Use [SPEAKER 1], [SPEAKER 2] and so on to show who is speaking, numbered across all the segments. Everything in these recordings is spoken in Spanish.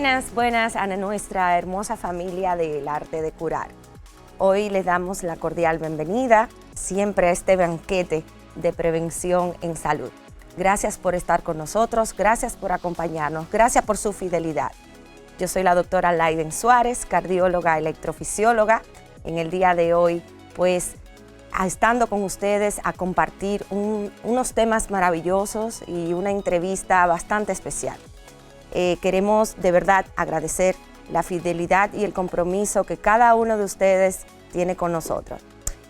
[SPEAKER 1] Buenas, buenas a nuestra hermosa familia del arte de curar. Hoy les damos la cordial bienvenida siempre a este banquete de prevención en salud. Gracias por estar con nosotros, gracias por acompañarnos, gracias por su fidelidad. Yo soy la doctora Laiden Suárez, cardióloga, electrofisióloga. En el día de hoy, pues, estando con ustedes a compartir unos temas maravillosos y una entrevista bastante especial. Queremos de verdad agradecer la fidelidad y el compromiso que cada uno de ustedes tiene con nosotros.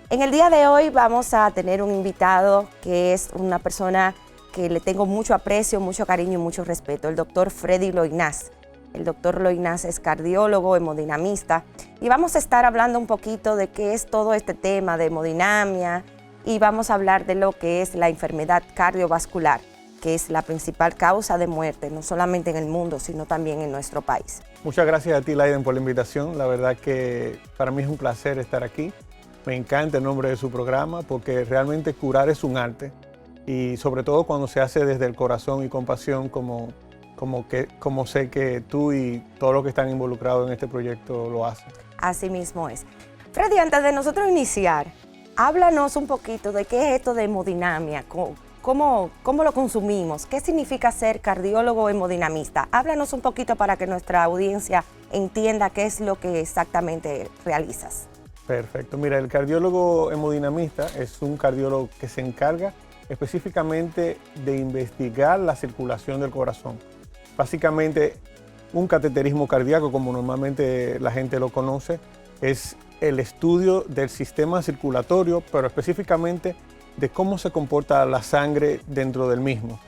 [SPEAKER 1] En el día de hoy vamos a tener un invitado que es una persona que le tengo mucho aprecio, mucho cariño y mucho respeto, el doctor Freddy Loynaz. El doctor Loynaz es cardiólogo, hemodinamista, y vamos a estar hablando un poquito de qué es todo este tema de hemodinamia y vamos a hablar de lo que es la enfermedad cardiovascular, que es la principal causa de muerte, no solamente en el mundo, sino también en nuestro país.
[SPEAKER 2] Muchas gracias a ti, Laiden, por la invitación. La verdad que para mí es un placer estar aquí. Me encanta el nombre de su programa porque realmente curar es un arte y sobre todo cuando se hace desde el corazón y con pasión como sé que tú y todos los que están involucrados en este proyecto lo hacen.
[SPEAKER 1] Así mismo es. Freddy, antes de nosotros iniciar, háblanos un poquito de qué es esto de hemodinamia, cómo lo consumimos, qué significa ser cardiólogo hemodinamista. Háblanos un poquito para que nuestra audiencia entienda qué es lo que exactamente realizas.
[SPEAKER 2] Perfecto. Mira, el cardiólogo hemodinamista es un cardiólogo que se encarga específicamente de investigar la circulación del corazón. Básicamente, un cateterismo cardíaco, como normalmente la gente lo conoce, es el estudio del sistema circulatorio, pero específicamente de cómo se comporta la sangre dentro del mismo.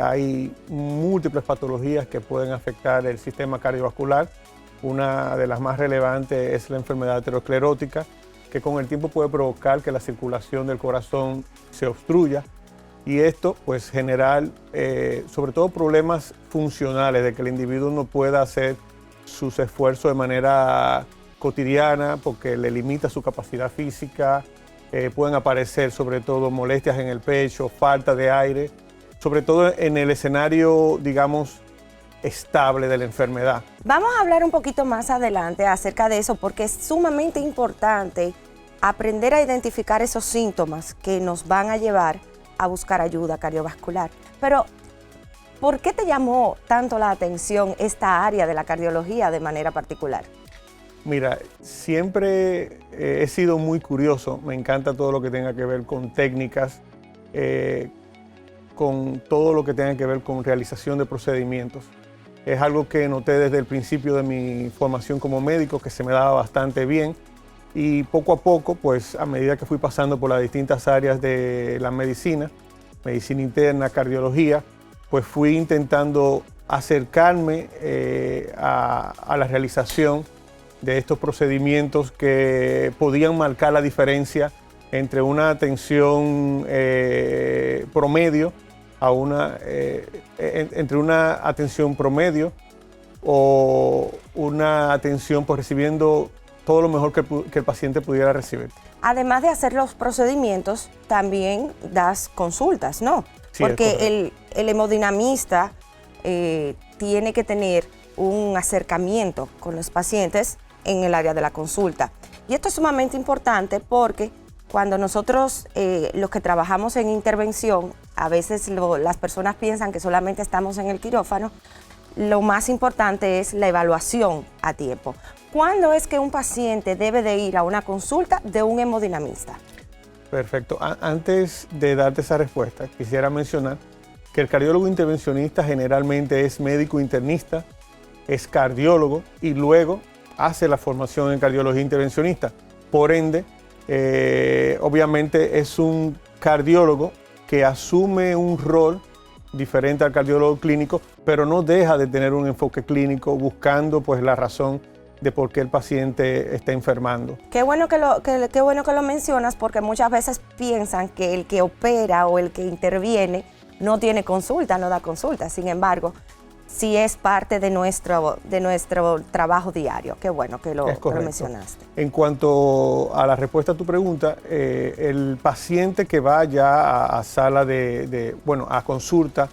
[SPEAKER 2] Hay múltiples patologías que pueden afectar el sistema cardiovascular. Una de las más relevantes es la enfermedad aterosclerótica, que con el tiempo puede provocar que la circulación del corazón se obstruya y esto pues generar sobre todo problemas funcionales, de que el individuo no pueda hacer sus esfuerzos de manera cotidiana porque le limita su capacidad física. Pueden aparecer sobre todo molestias en el pecho, falta de aire, sobre todo en el escenario, digamos, estable de la enfermedad.
[SPEAKER 1] Vamos a hablar un poquito más adelante acerca de eso porque es sumamente importante aprender a identificar esos síntomas que nos van a llevar a buscar ayuda cardiovascular. Pero, ¿por qué te llamó tanto la atención esta área de la cardiología de manera particular?
[SPEAKER 2] Mira, siempre he sido muy curioso, me encanta todo lo que tenga que ver con técnicas, con todo lo que tenga que ver con realización de procedimientos. Es algo que noté desde el principio de mi formación como médico, que se me daba bastante bien y poco a poco, pues a medida que fui pasando por las distintas áreas de la medicina interna, cardiología, pues fui intentando acercarme a la realización de estos procedimientos que podían marcar la diferencia entre una atención promedio entre una atención promedio o una atención pues recibiendo todo lo mejor que el paciente pudiera recibir.
[SPEAKER 1] Además de hacer los procedimientos, también das consultas, ¿no?
[SPEAKER 2] Sí,
[SPEAKER 1] porque el hemodinamista tiene que tener un acercamiento con los pacientes en el área de la consulta. Y esto es sumamente importante porque cuando nosotros, los que trabajamos en intervención, a veces las personas piensan que solamente estamos en el quirófano, lo más importante es la evaluación a tiempo. ¿Cuándo es que un paciente debe de ir a una consulta de un hemodinamista?
[SPEAKER 2] Perfecto. Antes de darte esa respuesta, quisiera mencionar que el cardiólogo intervencionista generalmente es médico internista, es cardiólogo y luego hace la formación en cardiología intervencionista. Por ende, obviamente es un cardiólogo que asume un rol diferente al cardiólogo clínico, pero no deja de tener un enfoque clínico buscando pues la razón de por qué el paciente está enfermando.
[SPEAKER 1] Qué bueno que lo mencionas porque muchas veces piensan que el que opera o el que interviene no tiene consulta, no da consulta. Sin embargo, sí es parte de nuestro trabajo diario. Qué bueno que lo mencionaste.
[SPEAKER 2] En cuanto a la respuesta a tu pregunta, el paciente que va ya a sala a consulta,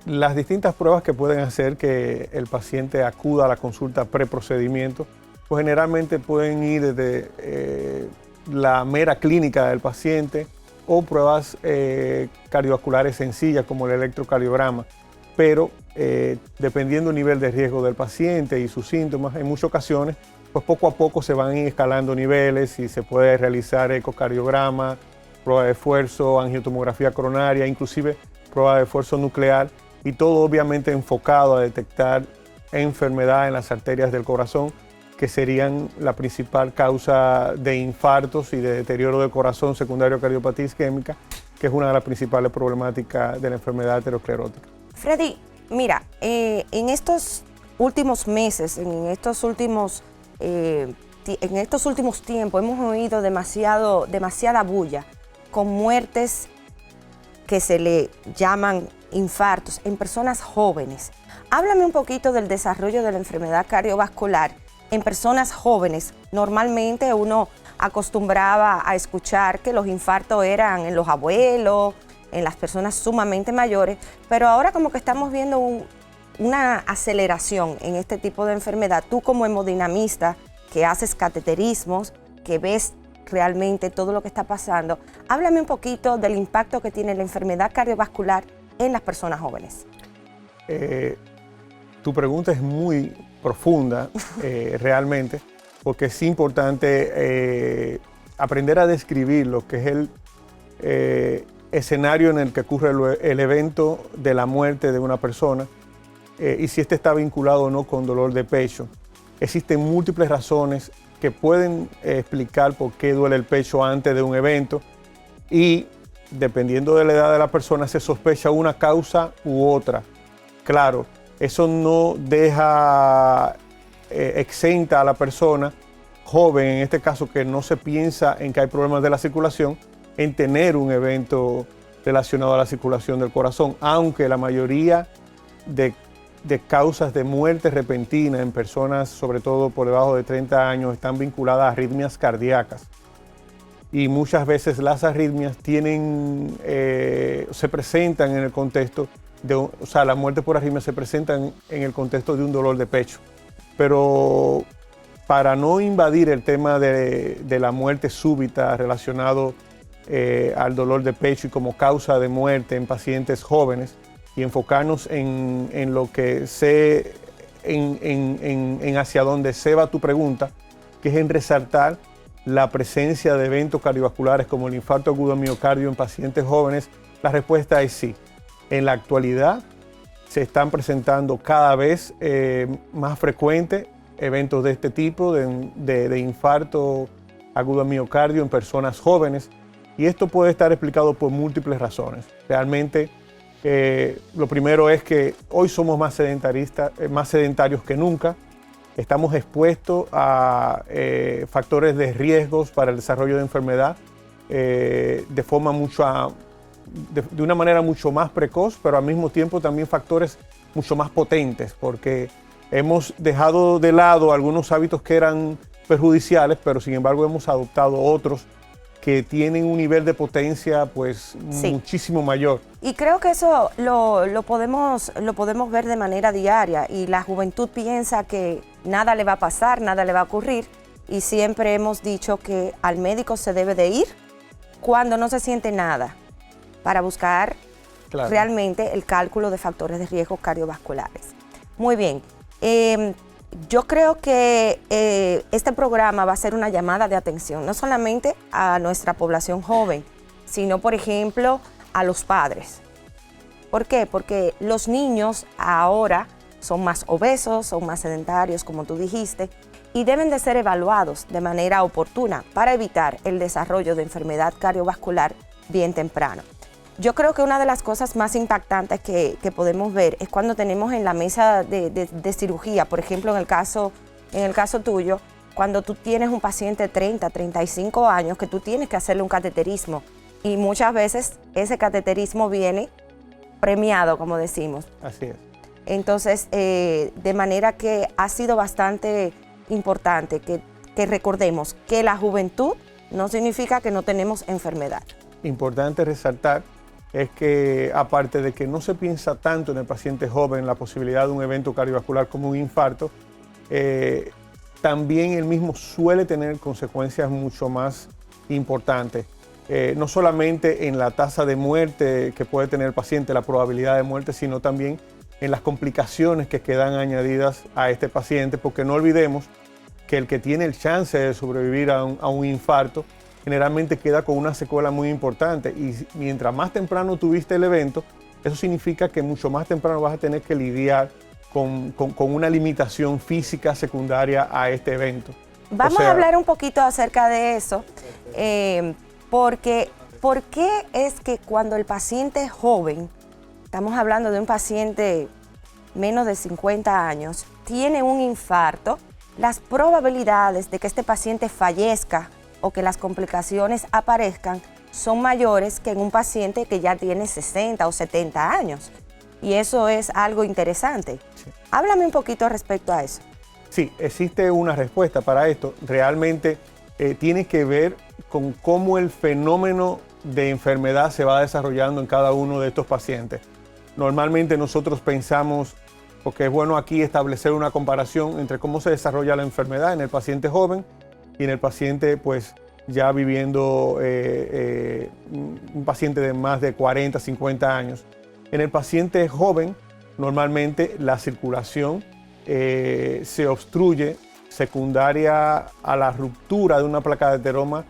[SPEAKER 2] las distintas pruebas que pueden hacer que el paciente acuda a la consulta preprocedimiento, pues generalmente pueden ir desde la mera clínica del paciente o pruebas cardiovasculares sencillas como el electrocardiograma, pero dependiendo del nivel de riesgo del paciente y sus síntomas, en muchas ocasiones, pues poco a poco se van escalando niveles y se puede realizar ecocardiograma, prueba de esfuerzo, angiotomografía coronaria, inclusive prueba de esfuerzo nuclear, y todo obviamente enfocado a detectar enfermedad en las arterias del corazón, que serían la principal causa de infartos y de deterioro del corazón secundario a cardiopatía isquémica, que es una de las principales problemáticas de la enfermedad aterosclerótica.
[SPEAKER 1] Freddy, mira, en estos últimos meses, en estos últimos tiempos hemos oído demasiada bulla con muertes que se le llaman infartos en personas jóvenes. Háblame un poquito del desarrollo de la enfermedad cardiovascular en personas jóvenes. Normalmente uno acostumbraba a escuchar que los infartos eran en los abuelos, en las personas sumamente mayores, pero ahora como que estamos viendo una aceleración en este tipo de enfermedad. Tú como hemodinamista, que haces cateterismos, que ves realmente todo lo que está pasando, háblame un poquito del impacto que tiene la enfermedad cardiovascular en las personas jóvenes.
[SPEAKER 2] Tu pregunta es muy profunda realmente, porque es importante aprender a describir lo que es el escenario en el que ocurre el evento de la muerte de una persona y si este está vinculado o no con dolor de pecho. Existen múltiples razones que pueden explicar por qué duele el pecho antes de un evento y dependiendo de la edad de la persona se sospecha una causa u otra. Claro, eso no deja exenta a la persona joven, en este caso que no se piensa en que hay problemas de la circulación, en tener un evento relacionado a la circulación del corazón, aunque la mayoría de causas de muerte repentina en personas, sobre todo por debajo de 30 años, están vinculadas a arritmias cardíacas. Y muchas veces las arritmias se presentan en el contexto la muerte por arritmia se presenta en el contexto de un dolor de pecho. Pero para no invadir el tema de la muerte súbita relacionado al dolor de pecho y como causa de muerte en pacientes jóvenes y enfocarnos en lo que en hacia donde se va tu pregunta, que es en resaltar la presencia de eventos cardiovasculares como el infarto agudo de miocardio en pacientes jóvenes, la respuesta es sí. En la actualidad se están presentando cada vez más frecuentes eventos de este tipo, de infarto agudo de miocardio en personas jóvenes, y esto puede estar explicado por múltiples razones. Realmente, lo primero es que hoy somos más sedentarios que nunca, estamos expuestos a factores de riesgos para el desarrollo de enfermedad de una manera mucho más precoz, pero al mismo tiempo también factores mucho más potentes, porque hemos dejado de lado algunos hábitos que eran perjudiciales, pero sin embargo hemos adoptado otros que tienen un nivel de potencia pues sí, muchísimo mayor.
[SPEAKER 1] Y creo que eso lo podemos ver de manera diaria, y la juventud piensa que nada le va a pasar, nada le va a ocurrir, y siempre hemos dicho que al médico se debe de ir cuando no se siente nada, para buscar realmente el cálculo de factores de riesgo cardiovasculares. Muy bien, yo creo que este programa va a ser una llamada de atención, no solamente a nuestra población joven, sino, por ejemplo, a los padres. ¿Por qué? Porque los niños ahora son más obesos, son más sedentarios, como tú dijiste, y deben de ser evaluados de manera oportuna para evitar el desarrollo de enfermedad cardiovascular bien temprano. Yo creo que una de las cosas más impactantes que podemos ver es cuando tenemos en la mesa de cirugía, por ejemplo, en el caso tuyo, cuando tú tienes un paciente de 30, 35 años que tú tienes que hacerle un cateterismo, y muchas veces ese cateterismo viene premiado, como decimos.
[SPEAKER 2] Así es.
[SPEAKER 1] Entonces, de manera que ha sido bastante importante que recordemos que la juventud no significa que no tenemos enfermedad.
[SPEAKER 2] Importante resaltar es que, aparte de que no se piensa tanto en el paciente joven la posibilidad de un evento cardiovascular como un infarto, también el mismo suele tener consecuencias mucho más importantes. No solamente en la tasa de muerte que puede tener el paciente, la probabilidad de muerte, sino también en las complicaciones que quedan añadidas a este paciente, porque no olvidemos que el que tiene el chance de sobrevivir a un infarto generalmente queda con una secuela muy importante, y mientras más temprano tuviste el evento, eso significa que mucho más temprano vas a tener que lidiar con una limitación física secundaria a este evento.
[SPEAKER 1] Vamos a hablar un poquito acerca de eso, porque ¿por qué es que cuando el paciente es joven, estamos hablando de un paciente menos de 50 años, tiene un infarto, las probabilidades de que este paciente fallezca o que las complicaciones aparezcan son mayores que en un paciente que ya tiene 60 o 70 años? Y eso es algo interesante. Sí. Háblame un poquito respecto a eso.
[SPEAKER 2] Sí, existe una respuesta para esto. Realmente tiene que ver con cómo el fenómeno de enfermedad se va desarrollando en cada uno de estos pacientes. Normalmente nosotros pensamos, porque es bueno aquí establecer una comparación entre cómo se desarrolla la enfermedad en el paciente joven y en el paciente pues ya viviendo, un paciente de más de 40, 50 años. En el paciente joven, normalmente la circulación se obstruye secundaria a la ruptura de una placa de ateroma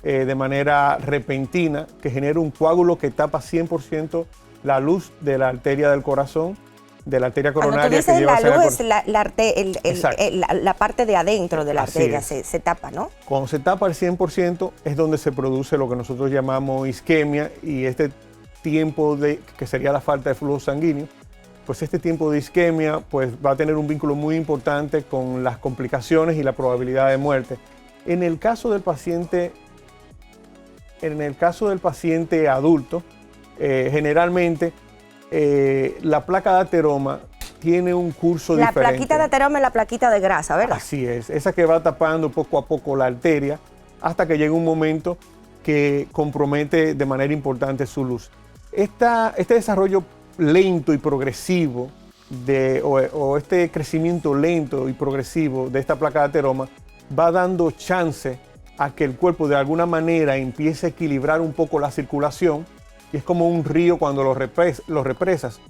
[SPEAKER 2] de manera repentina, que genera un coágulo que tapa 100% la luz de la arteria del corazón, de la arteria coronaria.
[SPEAKER 1] Cuando tú dices la luz, es la parte de adentro de la arteria, se tapa, ¿no?
[SPEAKER 2] Cuando se tapa el 100% es donde se produce lo que nosotros llamamos isquemia, y este tiempo que sería la falta de flujo sanguíneo, pues este tiempo de isquemia pues va a tener un vínculo muy importante con las complicaciones y la probabilidad de muerte. En el caso del paciente adulto, generalmente la placa de ateroma tiene un curso diferente.
[SPEAKER 1] La plaquita de ateroma es la plaquita de grasa, ¿verdad?
[SPEAKER 2] Así es, esa que va tapando poco a poco la arteria hasta que llega un momento que compromete de manera importante su luz. Este desarrollo lento y progresivo o este crecimiento lento y progresivo de esta placa de ateroma va dando chance a que el cuerpo de alguna manera empiece a equilibrar un poco la circulación, y es como un río cuando lo represas.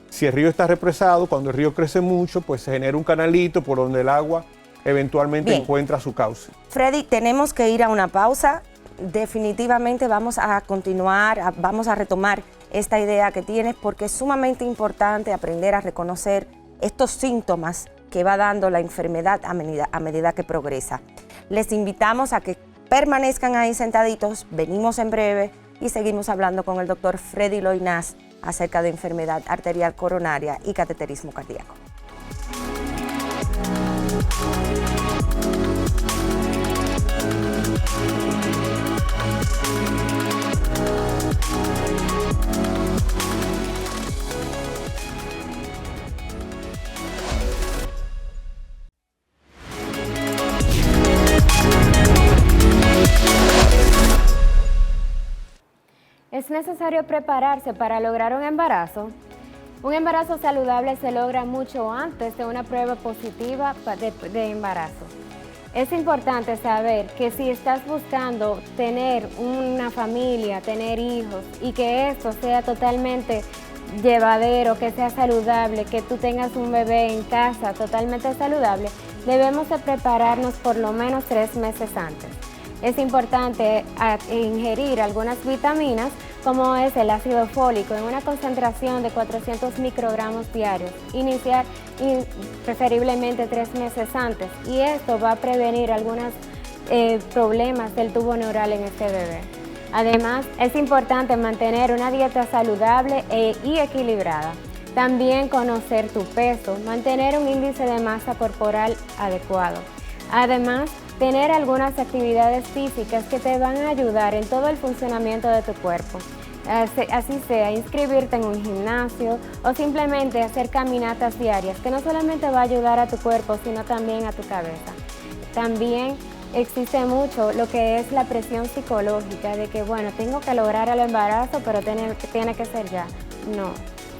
[SPEAKER 2] Si el río está represado, cuando el río crece mucho, pues se genera un canalito por donde el agua eventualmente encuentra su cauce.
[SPEAKER 1] Freddy, tenemos que ir a una pausa. Definitivamente vamos a continuar, vamos a retomar esta idea que tienes, porque es sumamente importante aprender a reconocer estos síntomas que va dando la enfermedad a medida que progresa. Les invitamos a que permanezcan ahí sentaditos, venimos en breve y seguimos hablando con el doctor Freddy Loinaz acerca de enfermedad arterial coronaria y cateterismo cardíaco.
[SPEAKER 3] ¿Es necesario prepararse para lograr un embarazo? Un embarazo saludable se logra mucho antes de una prueba positiva de embarazo. Es importante saber que si estás buscando tener una familia, tener hijos, y que esto sea totalmente llevadero, que sea saludable, que tú tengas un bebé en casa totalmente saludable, debemos de prepararnos por lo menos 3 meses antes. Es importante ingerir algunas vitaminas, como es el ácido fólico, en una concentración de 400 microgramos diarios. Iniciar preferiblemente 3 meses antes, y esto va a prevenir algunos problemas del tubo neural en este bebé. Además, es importante mantener una dieta saludable y equilibrada. También conocer tu peso, mantener un índice de masa corporal adecuado. Además, tener algunas actividades físicas que te van a ayudar en todo el funcionamiento de tu cuerpo. Así sea, inscribirte en un gimnasio o simplemente hacer caminatas diarias, que no solamente va a ayudar a tu cuerpo, sino también a tu cabeza. También existe mucho lo que es la presión psicológica de que, bueno, tengo que lograr el embarazo, pero tiene que ser ya. No,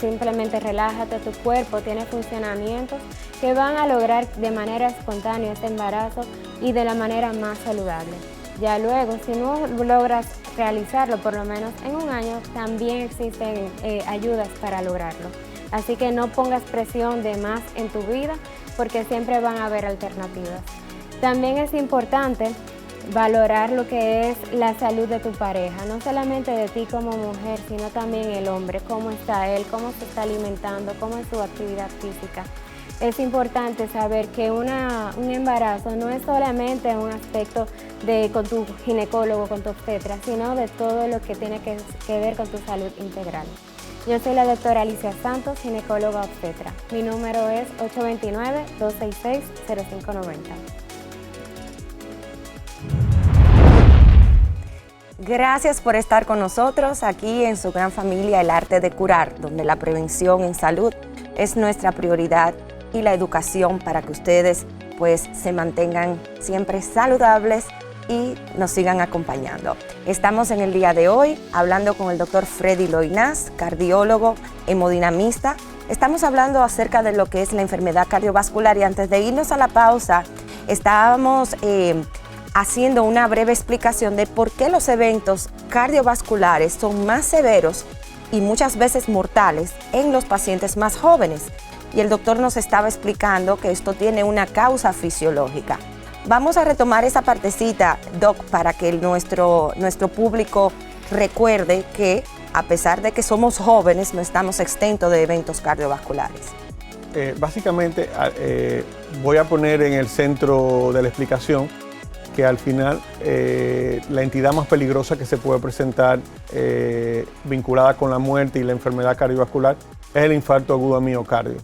[SPEAKER 3] simplemente relájate, tu cuerpo tiene funcionamientos que van a lograr de manera espontánea este embarazo y de la manera más saludable. Ya luego, si no logras realizarlo, por lo menos en un año, también existen ayudas para lograrlo. Así que no pongas presión de más en tu vida, porque siempre van a haber alternativas. También es importante valorar lo que es la salud de tu pareja, no solamente de ti como mujer, sino también el hombre, cómo está él, cómo se está alimentando, cómo es su actividad física. Es importante saber que un embarazo no es solamente un aspecto con tu ginecólogo, con tu obstetra, sino de todo lo que tiene que ver con tu salud integral. Yo soy la doctora Alicia Santos, ginecóloga obstetra. Mi número es 829-266-0590.
[SPEAKER 1] Gracias por estar con nosotros aquí en su gran familia El Arte de Curar, donde la prevención en salud es nuestra prioridad y la educación para que ustedes pues se mantengan siempre saludables y nos sigan acompañando. Estamos en el día de hoy hablando con el doctor Freddy Loinaz, cardiólogo, hemodinamista. Estamos hablando acerca de lo que es la enfermedad cardiovascular y antes de irnos a la pausa estábamos haciendo una breve explicación de por qué los eventos cardiovasculares son más severos y muchas veces mortales en los pacientes más jóvenes. Y el doctor nos estaba explicando que esto tiene una causa fisiológica. Vamos a retomar esa partecita, Doc, para que nuestro público recuerde que a pesar de que somos jóvenes, no estamos exentos de eventos cardiovasculares.
[SPEAKER 2] Básicamente, voy a poner en el centro de la explicación que al final la entidad más peligrosa que se puede presentar vinculada con la muerte y la enfermedad cardiovascular es el infarto agudo a miocardio.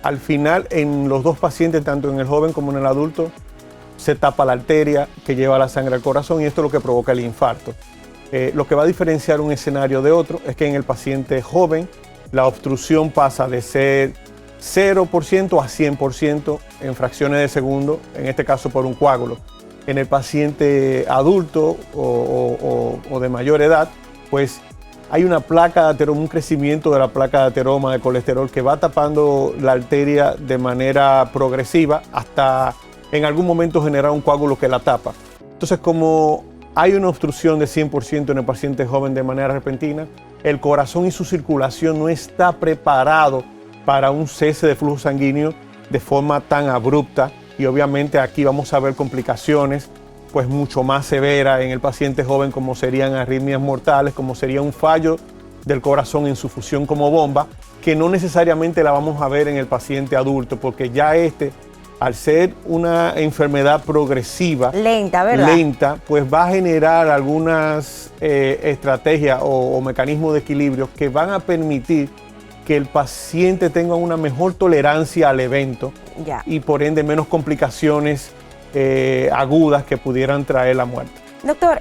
[SPEAKER 2] Al final, en los dos pacientes, tanto en el joven como en el adulto, se tapa la arteria que lleva la sangre al corazón y esto es lo que provoca el infarto. Lo que va a diferenciar un escenario de otro es que en el paciente joven la obstrucción pasa de ser 0% a 100% en fracciones de segundo, en este caso por un coágulo. En el paciente adulto o de mayor edad, pues hay una placa de ateroma, un crecimiento de la placa de ateroma de colesterol que va tapando la arteria de manera progresiva hasta en algún momento generar un coágulo que la tapa. Entonces, como hay una obstrucción de 100% en el paciente joven de manera repentina, el corazón y su circulación no está preparado para un cese de flujo sanguíneo de forma tan abrupta y obviamente aquí vamos a ver complicaciones pues mucho más severas en el paciente joven como serían arritmias mortales, como sería un fallo del corazón en su función como bomba, que no necesariamente la vamos a ver en el paciente adulto porque ya al ser una enfermedad progresiva,
[SPEAKER 1] lenta, ¿verdad?
[SPEAKER 2] Lenta, pues va a generar algunas estrategias o mecanismos de equilibrio que van a permitir que el paciente tenga una mejor tolerancia al evento y por ende menos complicaciones agudas que pudieran traer la muerte.
[SPEAKER 1] Doctor,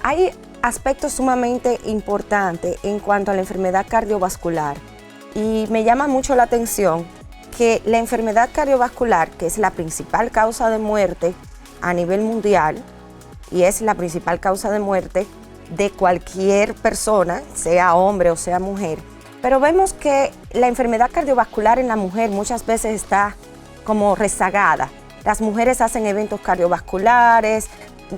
[SPEAKER 1] hay aspectos sumamente importantes en cuanto a la enfermedad cardiovascular y me llama mucho la atención que la enfermedad cardiovascular, que es la principal causa de muerte a nivel mundial y es la principal causa de muerte de cualquier persona, sea hombre o sea mujer, pero vemos que la enfermedad cardiovascular en la mujer muchas veces está como rezagada. Las mujeres hacen eventos cardiovasculares,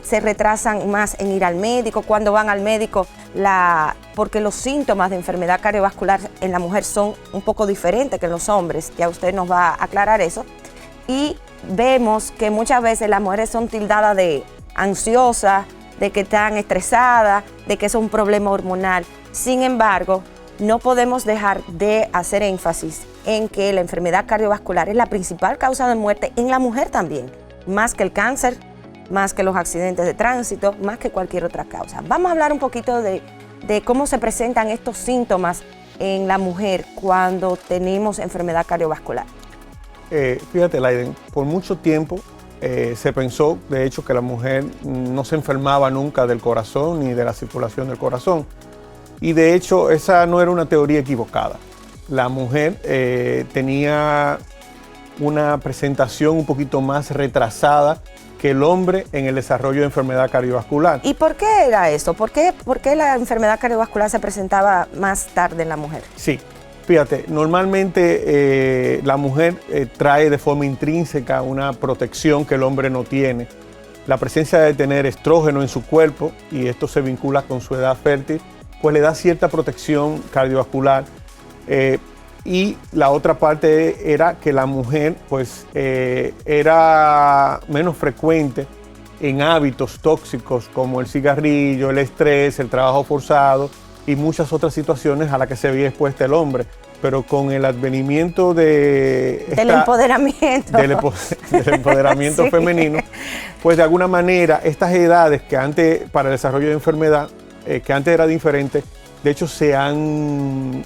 [SPEAKER 1] se retrasan más en ir al médico. Cuando van al médico, porque los síntomas de enfermedad cardiovascular en la mujer son un poco diferentes que en los hombres, ya usted nos va a aclarar eso. Y vemos que muchas veces las mujeres son tildadas de ansiosas, de que están estresadas, de que es un problema hormonal. Sin embargo, no podemos dejar de hacer énfasis en que la enfermedad cardiovascular es la principal causa de muerte en la mujer también, más que el cáncer, más que los accidentes de tránsito, más que cualquier otra causa. Vamos a hablar un poquito de cómo se presentan estos síntomas en la mujer cuando tenemos enfermedad cardiovascular.
[SPEAKER 2] Fíjate, Laiden, por mucho tiempo se pensó, de hecho, que la mujer no se enfermaba nunca del corazón ni de la circulación del corazón. Y de hecho, esa no era una teoría equivocada. La mujer tenía una presentación un poquito más retrasada que el hombre en el desarrollo de enfermedad cardiovascular.
[SPEAKER 1] ¿Y por qué era esto? ¿Por qué la enfermedad cardiovascular se presentaba más tarde en la mujer?
[SPEAKER 2] Sí, fíjate, normalmente la mujer trae de forma intrínseca una protección que el hombre no tiene. La presencia de tener estrógeno en su cuerpo, y esto se vincula con su edad fértil, pues le da cierta protección cardiovascular. Y la otra parte era que la mujer pues era menos frecuente en hábitos tóxicos como el cigarrillo, el estrés, el trabajo forzado y muchas otras situaciones a las que se veía expuesta el hombre. Pero con el advenimiento
[SPEAKER 1] del empoderamiento,
[SPEAKER 2] del empoderamiento
[SPEAKER 1] sí,
[SPEAKER 2] femenino, pues de alguna manera estas edades que antes para el desarrollo de enfermedad, que antes era diferente, de hecho se han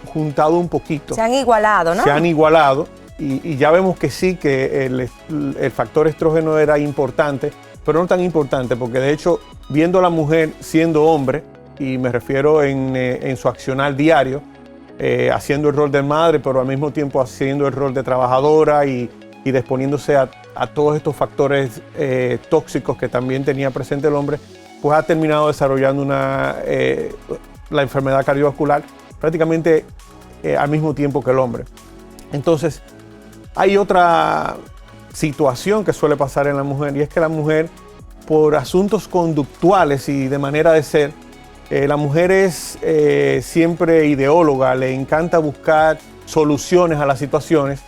[SPEAKER 2] juntado un poquito.
[SPEAKER 1] Se han igualado, ¿no?
[SPEAKER 2] Se han igualado y ya vemos que sí, que el factor estrógeno era importante, pero no tan importante, porque de hecho, viendo a la mujer siendo hombre, y me refiero en su accionar diario, haciendo el rol de madre, pero al mismo tiempo haciendo el rol de trabajadora y exponiéndose a todos estos factores tóxicos que también tenía presente el hombre, pues ha terminado desarrollando la enfermedad cardiovascular prácticamente al mismo tiempo que el hombre. Entonces, hay otra situación que suele pasar en la mujer, y es que la mujer, por asuntos conductuales y de manera de ser, la mujer es siempre ideóloga, le encanta buscar soluciones a las situaciones,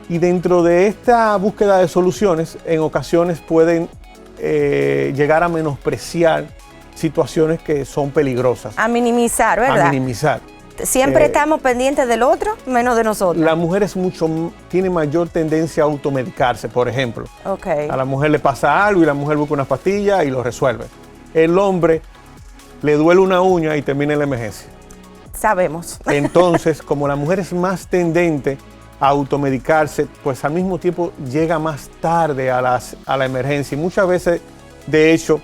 [SPEAKER 2] y dentro de esta búsqueda de soluciones, en ocasiones pueden llegar a menospreciar situaciones que son peligrosas.
[SPEAKER 1] A minimizar, ¿verdad?
[SPEAKER 2] A minimizar.
[SPEAKER 1] Siempre estamos pendientes del otro, menos de nosotros.
[SPEAKER 2] La mujer tiene mayor tendencia a automedicarse, por ejemplo.
[SPEAKER 1] Okay.
[SPEAKER 2] A la mujer le pasa algo y la mujer busca unas pastillas y lo resuelve. El hombre le duele una uña y termina en la emergencia.
[SPEAKER 1] Sabemos.
[SPEAKER 2] Entonces, como la mujer es más tendente a automedicarse, pues al mismo tiempo llega más tarde a la emergencia. Y muchas veces, de hecho,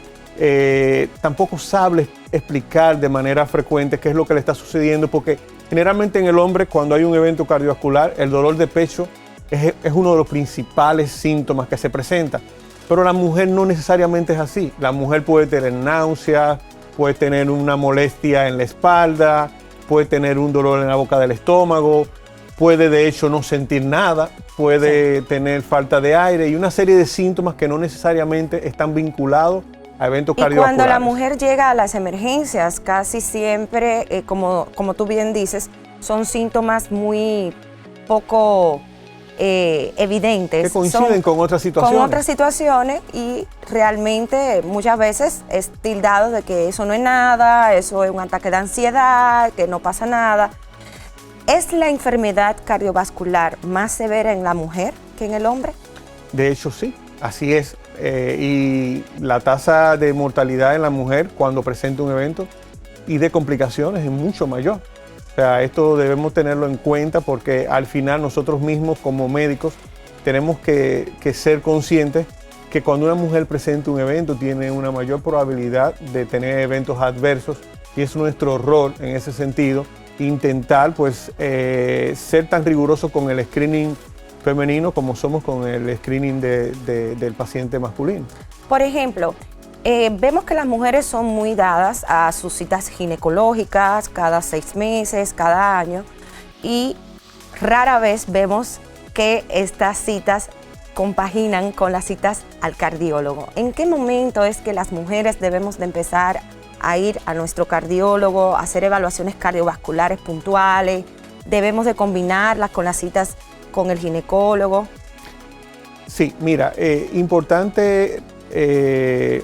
[SPEAKER 2] tampoco sabe explicar de manera frecuente qué es lo que le está sucediendo, porque generalmente en el hombre, cuando hay un evento cardiovascular, el dolor de pecho es uno de los principales síntomas que se presenta. Pero la mujer no necesariamente es así. La mujer puede tener náuseas, puede tener una molestia en la espalda, puede tener un dolor en la boca del estómago, puede de hecho no sentir nada, puede tener falta de aire y una serie de síntomas que no necesariamente están vinculados a eventos cardiovasculares.
[SPEAKER 1] Y cuando la mujer llega a las emergencias, casi siempre, como tú bien dices, son síntomas muy poco evidentes.
[SPEAKER 2] Que coinciden con otras situaciones.
[SPEAKER 1] Con otras situaciones, y realmente muchas veces es tildado de que eso no es nada, eso es un ataque de ansiedad, que no pasa nada. ¿Es la enfermedad cardiovascular más severa en la mujer que en el hombre?
[SPEAKER 2] De hecho, sí, así es. Y la tasa de mortalidad en la mujer cuando presenta un evento y de complicaciones es mucho mayor. O sea, esto debemos tenerlo en cuenta porque al final nosotros mismos como médicos tenemos que ser conscientes que cuando una mujer presenta un evento tiene una mayor probabilidad de tener eventos adversos, y es nuestro rol en ese sentido intentar pues ser tan riguroso con el screening femenino como somos con el screening del paciente masculino.
[SPEAKER 1] Por ejemplo, vemos que las mujeres son muy dadas a sus citas ginecológicas cada 6 meses, cada año, y rara vez vemos que estas citas compaginan con las citas al cardiólogo. ¿En qué momento es que las mujeres debemos de empezar a ir a nuestro cardiólogo, a hacer evaluaciones cardiovasculares puntuales? ¿Debemos de combinarlas con las citas con el ginecólogo?
[SPEAKER 2] Sí, mira, importante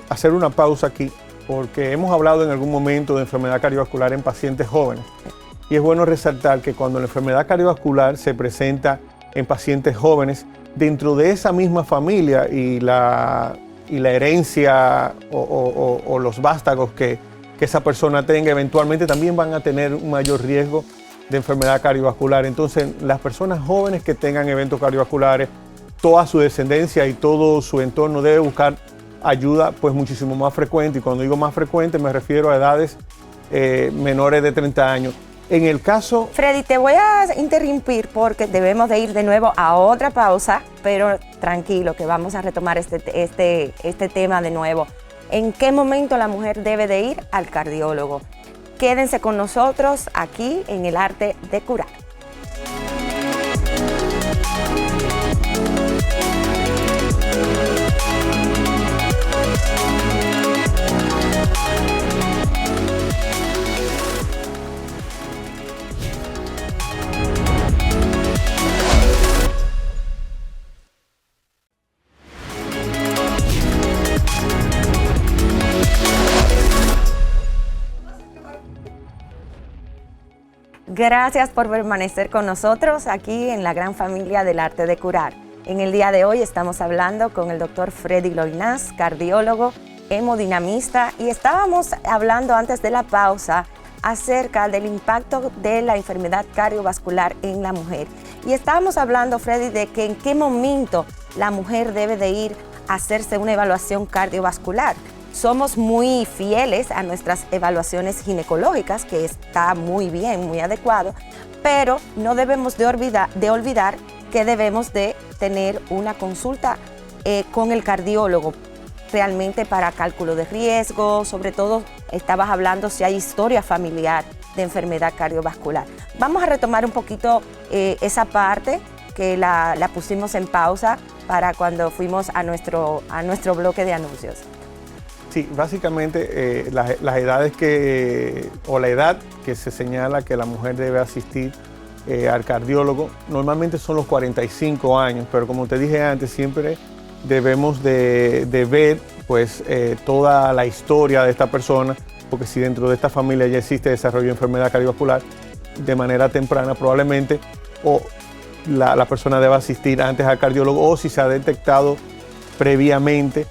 [SPEAKER 2] hacer una pausa aquí, porque hemos hablado en algún momento de enfermedad cardiovascular en pacientes jóvenes. Y es bueno resaltar que cuando la enfermedad cardiovascular se presenta en pacientes jóvenes, dentro de esa misma familia y la herencia o los vástagos que esa persona tenga, eventualmente también van a tener un mayor riesgo de enfermedad cardiovascular. Entonces, las personas jóvenes que tengan eventos cardiovasculares, toda su descendencia y todo su entorno debe buscar ayuda pues muchísimo más frecuente. Y cuando digo más frecuente me refiero a edades menores de 30 años. En el caso...
[SPEAKER 1] Freddy, te voy a interrumpir porque debemos de ir de nuevo a otra pausa, pero tranquilo que vamos a retomar este tema de nuevo. ¿En qué momento la mujer debe de ir al cardiólogo? Quédense con nosotros aquí en El Arte de Curar. Gracias por permanecer con nosotros aquí en la gran familia del Arte de Curar. En el día de hoy estamos hablando con el doctor Freddy Loynaz, cardiólogo, hemodinamista, y estábamos hablando antes de la pausa acerca del impacto de la enfermedad cardiovascular en la mujer. Y estábamos hablando, Freddy, de que en qué momento la mujer debe de ir a hacerse una evaluación cardiovascular. Somos muy fieles a nuestras evaluaciones ginecológicas, que está muy bien, muy adecuado, pero no debemos de olvidar que debemos de tener una consulta con el cardiólogo realmente para cálculo de riesgo. Sobre todo estabas hablando si hay historia familiar de enfermedad cardiovascular. Vamos a retomar un poquito esa parte que la pusimos en pausa para cuando fuimos a nuestro bloque de anuncios.
[SPEAKER 2] Sí, básicamente las edades o la edad que se señala que la mujer debe asistir al cardiólogo normalmente son los 45 años, pero como te dije antes, siempre debemos de ver pues toda la historia de esta persona, porque si dentro de esta familia ya existe desarrollo de enfermedad cardiovascular de manera temprana, probablemente la persona deba asistir antes al cardiólogo, o si se ha detectado previamente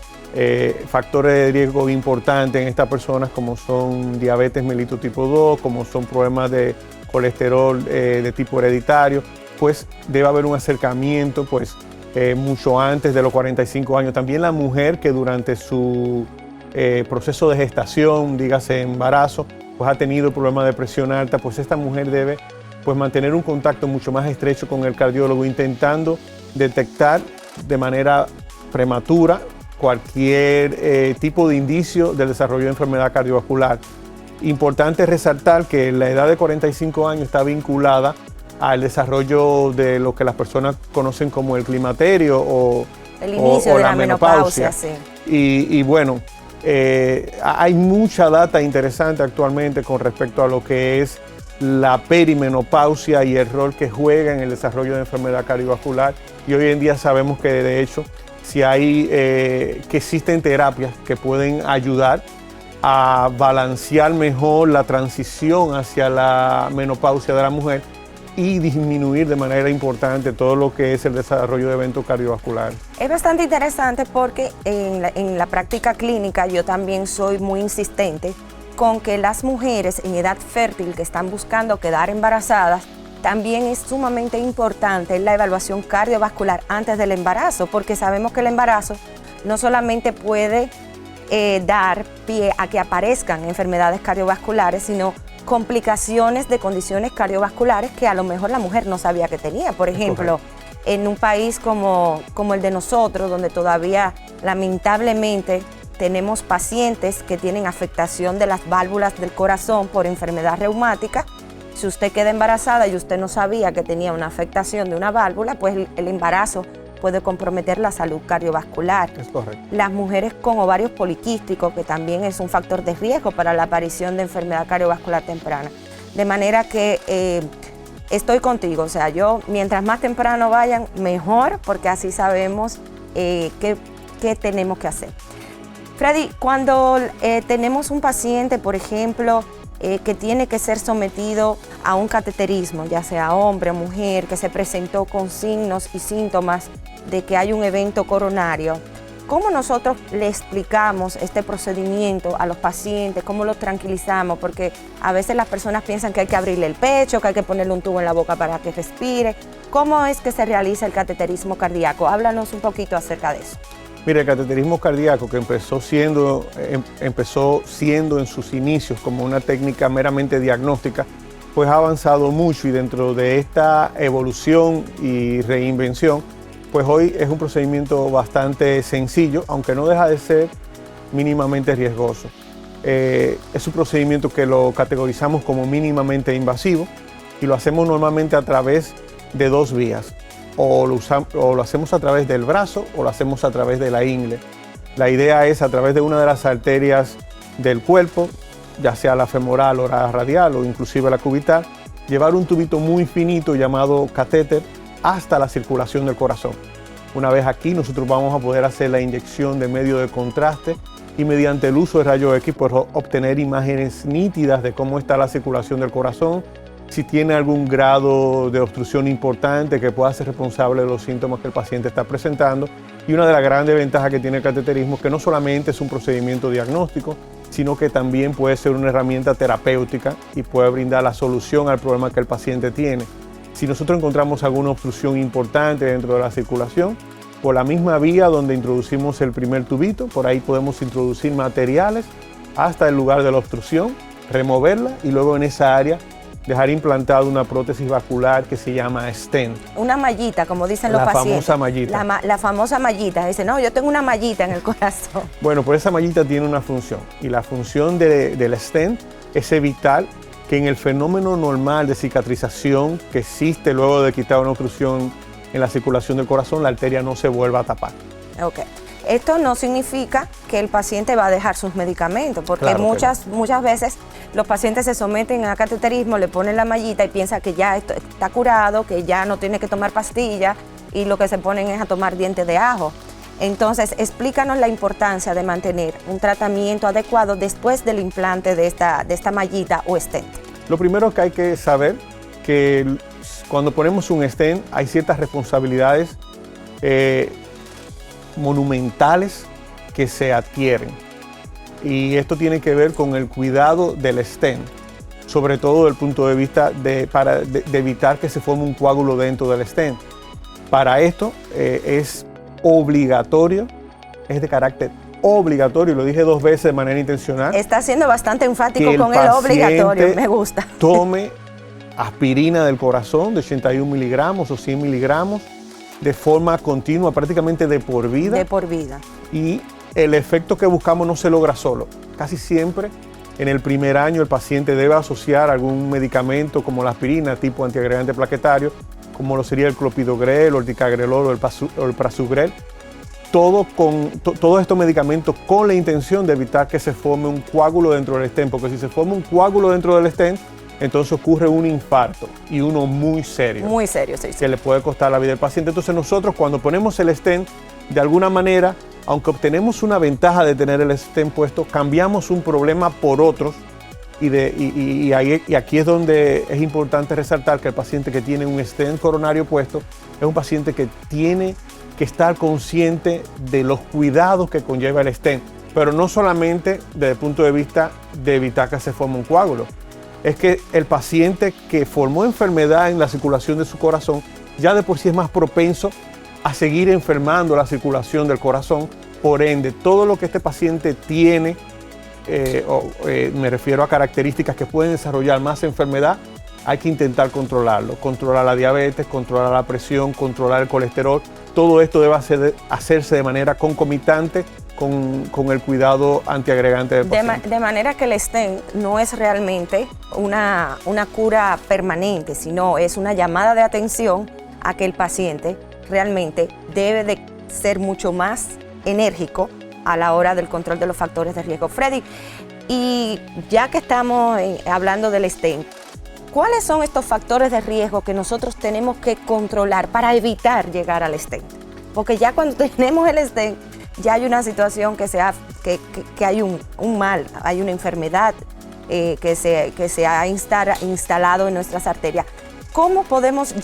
[SPEAKER 2] factores de riesgo importantes en estas personas, como son diabetes mellitus tipo 2, como son problemas de colesterol de tipo hereditario, pues debe haber un acercamiento pues mucho antes de los 45 años. También la mujer que durante su proceso de gestación, dígase embarazo, pues ha tenido problemas de presión alta, pues esta mujer debe pues mantener un contacto mucho más estrecho con el cardiólogo, intentando detectar de manera prematura cualquier tipo de indicio del desarrollo de enfermedad cardiovascular. Importante resaltar que la edad de 45 años está vinculada al desarrollo de lo que las personas conocen como el climaterio o
[SPEAKER 1] el inicio de la menopausia. Sí.
[SPEAKER 2] Y bueno, hay mucha data interesante actualmente con respecto a lo que es la perimenopausia y el rol que juega en el desarrollo de enfermedad cardiovascular. Y hoy en día sabemos que de hecho que existen terapias que pueden ayudar a balancear mejor la transición hacia la menopausia de la mujer y disminuir de manera importante todo lo que es el desarrollo de eventos cardiovasculares.
[SPEAKER 1] Es bastante interesante porque en la práctica clínica yo también soy muy insistente con que las mujeres en edad fértil que están buscando quedar embarazadas, también es sumamente importante la evaluación cardiovascular antes del embarazo, porque sabemos que el embarazo no solamente puede dar pie a que aparezcan enfermedades cardiovasculares, sino complicaciones de condiciones cardiovasculares que a lo mejor la mujer no sabía que tenía. Por ejemplo, en un país como el de nosotros, donde todavía lamentablemente tenemos pacientes que tienen afectación de las válvulas del corazón por enfermedad reumática. Si usted queda embarazada y usted no sabía que tenía una afectación de una válvula, pues el embarazo puede comprometer la salud cardiovascular.
[SPEAKER 2] Es correcto.
[SPEAKER 1] Las mujeres con ovarios poliquísticos, que también es un factor de riesgo para la aparición de enfermedad cardiovascular temprana. De manera que estoy contigo, o sea, mientras más temprano vayan, mejor, porque así sabemos qué tenemos que hacer. Freddy, cuando tenemos un paciente, por ejemplo, que tiene que ser sometido a un cateterismo, ya sea hombre o mujer, que se presentó con signos y síntomas de que hay un evento coronario, ¿cómo nosotros le explicamos este procedimiento a los pacientes? ¿Cómo los tranquilizamos? Porque a veces las personas piensan que hay que abrirle el pecho, que hay que ponerle un tubo en la boca para que respire. ¿Cómo es que se realiza el cateterismo cardíaco? Háblanos un poquito acerca de eso.
[SPEAKER 2] Mira, el cateterismo cardíaco, que empezó siendo en sus inicios como una técnica meramente diagnóstica, pues ha avanzado mucho, y dentro de esta evolución y reinvención, pues hoy es un procedimiento bastante sencillo, aunque no deja de ser mínimamente riesgoso. Es un procedimiento que lo categorizamos como mínimamente invasivo y lo hacemos normalmente a través de dos vías. O lo hacemos a través del brazo o lo hacemos a través de la ingle. La idea es, a través de una de las arterias del cuerpo, ya sea la femoral o la radial o inclusive la cubital, llevar un tubito muy finito llamado catéter hasta la circulación del corazón. Una vez aquí, nosotros vamos a poder hacer la inyección de medio de contraste y, mediante el uso de rayos X, pues, obtener imágenes nítidas de cómo está la circulación del corazón, si tiene algún grado de obstrucción importante que pueda ser responsable de los síntomas que el paciente está presentando. Y una de las grandes ventajas que tiene el cateterismo es que no solamente es un procedimiento diagnóstico, sino que también puede ser una herramienta terapéutica y puede brindar la solución al problema que el paciente tiene. Si nosotros encontramos alguna obstrucción importante dentro de la circulación, por la misma vía donde introducimos el primer tubito, por ahí podemos introducir materiales hasta el lugar de la obstrucción, removerla y luego en esa área dejar implantada una prótesis vascular que se llama stent.
[SPEAKER 1] Una mallita, como dicen los pacientes.
[SPEAKER 2] La famosa mallita.
[SPEAKER 1] La famosa mallita. Dice, no, yo tengo una mallita en el corazón.
[SPEAKER 2] Bueno, pues esa mallita tiene una función, y la función del stent es evitar que en el fenómeno normal de cicatrización que existe luego de quitar una obstrucción en la circulación del corazón, la arteria no se vuelva a tapar.
[SPEAKER 1] Ok. Esto no significa que el paciente va a dejar sus medicamentos, porque
[SPEAKER 2] claro
[SPEAKER 1] muchas veces los pacientes se someten a cateterismo, le ponen la mallita y piensan que ya esto está curado, que ya no tiene que tomar pastillas, y lo que se ponen es a tomar dientes de ajo. Entonces, explícanos la importancia de mantener un tratamiento adecuado después del implante de esta mallita o stent.
[SPEAKER 2] Lo primero que hay que saber que cuando ponemos un stent hay ciertas responsabilidades monumentales que se adquieren, y esto tiene que ver con el cuidado del stent, sobre todo desde el punto de vista de evitar que se forme un coágulo dentro del stent. Para esto es obligatorio, es de carácter obligatorio, lo dije 2 veces de manera intencional.
[SPEAKER 1] Está siendo bastante enfático con el obligatorio, me gusta.
[SPEAKER 2] Tome aspirina del corazón de 81 miligramos o 100 miligramos de forma continua, prácticamente de por vida.
[SPEAKER 1] De por vida.
[SPEAKER 2] Y el efecto que buscamos no se logra solo. Casi siempre en el primer año el paciente debe asociar algún medicamento como la aspirina, tipo antiagregante plaquetario, como lo sería el clopidogrel o el ticagrelor o el prasugrel. Todos estos medicamentos con la intención de evitar que se forme un coágulo dentro del stent, porque si se forma un coágulo dentro del stent, entonces ocurre un infarto, y uno muy serio.
[SPEAKER 1] Muy serio, sí.
[SPEAKER 2] Que le puede costar la vida al paciente. Entonces nosotros, cuando ponemos el stent, de alguna manera, aunque obtenemos una ventaja de tener el stent puesto, cambiamos un problema por otros, y aquí es donde es importante resaltar que el paciente que tiene un stent coronario puesto es un paciente que tiene que estar consciente de los cuidados que conlleva el stent, pero no solamente desde el punto de vista de evitar que se forme un coágulo. Es que el paciente que formó enfermedad en la circulación de su corazón ya de por sí es más propenso a seguir enfermando la circulación del corazón. Por ende, todo lo que este paciente tiene, me refiero a características que pueden desarrollar más enfermedad, hay que intentar controlarlo. Controlar la diabetes, controlar la presión, controlar el colesterol. Todo esto debe hacerse de manera concomitante con el cuidado antiagregante del paciente.
[SPEAKER 1] De manera que el stent no es realmente una cura permanente, sino es una llamada de atención a que el paciente realmente debe de ser mucho más enérgico a la hora del control de los factores de riesgo. Freddy, y ya que estamos hablando del stent, ¿cuáles son estos factores de riesgo que nosotros tenemos que controlar para evitar llegar al stent? Porque ya cuando tenemos el stent, ya hay una situación que hay un mal, hay una enfermedad que se ha instalado en nuestras arterias. ¿Cómo podemos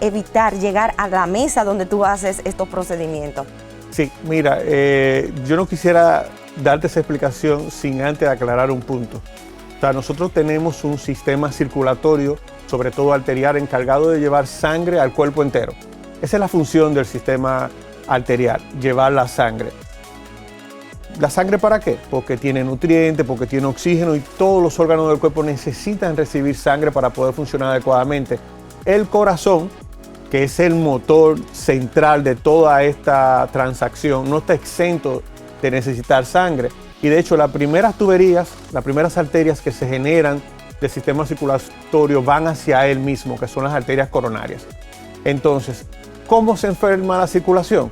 [SPEAKER 1] evitar llegar a la mesa donde tú haces estos procedimientos?
[SPEAKER 2] Sí, mira, yo no quisiera darte esa explicación sin antes aclarar un punto. O sea, nosotros tenemos un sistema circulatorio, sobre todo arterial, encargado de llevar sangre al cuerpo entero. Esa es la función del sistema arterial, llevar la sangre. ¿La sangre para qué? Porque tiene nutrientes, porque tiene oxígeno y todos los órganos del cuerpo necesitan recibir sangre para poder funcionar adecuadamente. El corazón, que es el motor central de toda esta transacción, no está exento de necesitar sangre. Y de hecho, las primeras tuberías, las primeras arterias que se generan del sistema circulatorio van hacia él mismo, que son las arterias coronarias. Entonces, ¿cómo se enferma la circulación?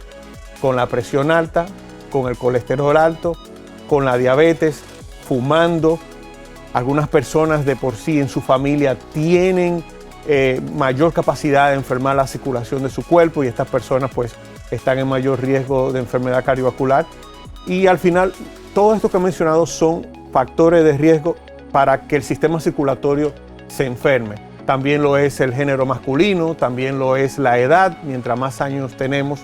[SPEAKER 2] Con la presión alta, con el colesterol alto, con la diabetes, fumando. Algunas personas de por sí en su familia tienen mayor capacidad de enfermar la circulación de su cuerpo y estas personas pues están en mayor riesgo de enfermedad cardiovascular. Y al final, todo esto que he mencionado son factores de riesgo para que el sistema circulatorio se enferme. También lo es el género masculino, también lo es la edad. Mientras más años tenemos,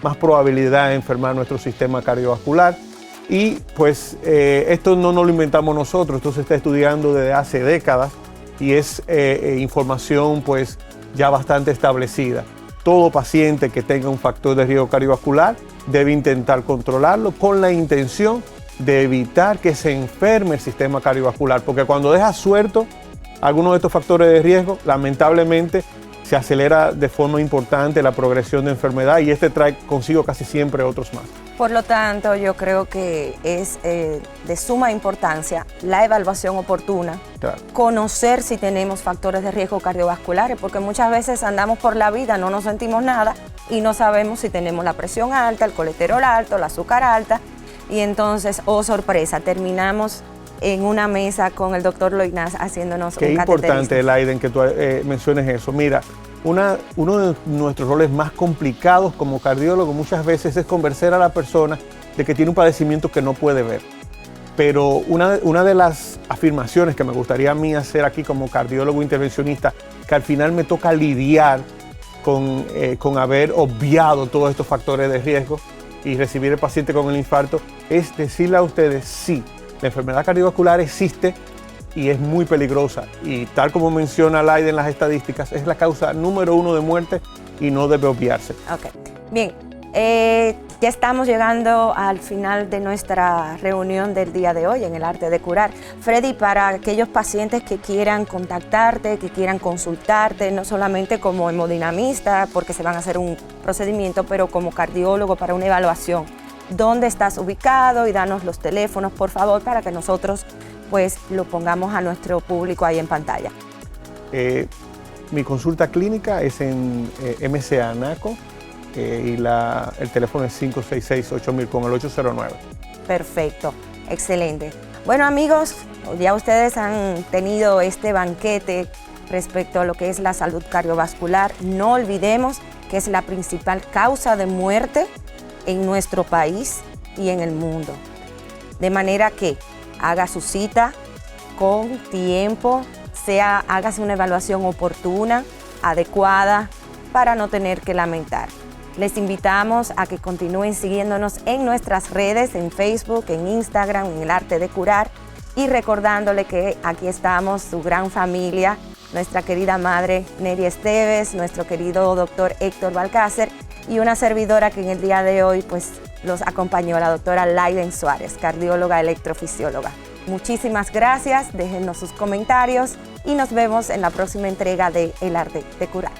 [SPEAKER 2] más probabilidad de enfermar nuestro sistema cardiovascular. Y pues esto no nos lo inventamos nosotros, esto se está estudiando desde hace décadas y es información pues ya bastante establecida. Todo paciente que tenga un factor de riesgo cardiovascular debe intentar controlarlo con la intención de evitar que se enferme el sistema cardiovascular, porque cuando deja suelto algunos de estos factores de riesgo, lamentablemente se acelera de forma importante la progresión de enfermedad y este trae consigo casi siempre otros más.
[SPEAKER 1] Por lo tanto, yo creo que es de suma importancia la evaluación oportuna,
[SPEAKER 2] Claro.
[SPEAKER 1] conocer si tenemos factores de riesgo cardiovasculares, porque muchas veces andamos por la vida, no nos sentimos nada y no sabemos si tenemos la presión alta, el colesterol alto, el azúcar alta, y entonces, oh sorpresa, terminamos en una mesa con el doctor Loynaz haciéndonos un cateterismo.
[SPEAKER 2] Qué importante, Laiden, que tú menciones eso. Mira, uno de nuestros roles más complicados como cardiólogo muchas veces es convencer a la persona de que tiene un padecimiento que no puede ver. Pero una de las afirmaciones que me gustaría a mí hacer aquí como cardiólogo intervencionista, que al final me toca lidiar con haber obviado todos estos factores de riesgo y recibir el paciente con el infarto, es decirle a ustedes sí. La enfermedad cardiovascular existe y es muy peligrosa y tal como menciona Laiden en las estadísticas, es la causa número 1 de muerte y no debe obviarse.
[SPEAKER 1] Ok, bien, ya estamos llegando al final de nuestra reunión del día de hoy en el arte de curar. Freddy, para aquellos pacientes que quieran contactarte, que quieran consultarte, no solamente como hemodinamista, porque se van a hacer un procedimiento, pero como cardiólogo para una evaluación, ¿dónde estás ubicado? Y danos los teléfonos, por favor, para que nosotros pues lo pongamos a nuestro público ahí en pantalla.
[SPEAKER 2] Mi consulta clínica es en MCA Naco y el teléfono es 566-8000 con el 809.
[SPEAKER 1] Perfecto, excelente. Bueno, amigos, ya ustedes han tenido este banquete respecto a lo que es la salud cardiovascular. No olvidemos que es la principal causa de muerte en nuestro país y en el mundo. De manera que haga su cita con tiempo, hágase una evaluación oportuna, adecuada, para no tener que lamentar. Les invitamos a que continúen siguiéndonos en nuestras redes, en Facebook, en Instagram, en El Arte de Curar, y recordándole que aquí estamos, su gran familia, nuestra querida madre Neri Esteves, nuestro querido doctor Héctor Balcácer, y una servidora que en el día de hoy pues los acompañó, la doctora Laiden Suárez, cardióloga electrofisióloga. Muchísimas gracias, déjennos sus comentarios y nos vemos en la próxima entrega de El Arte de Curar.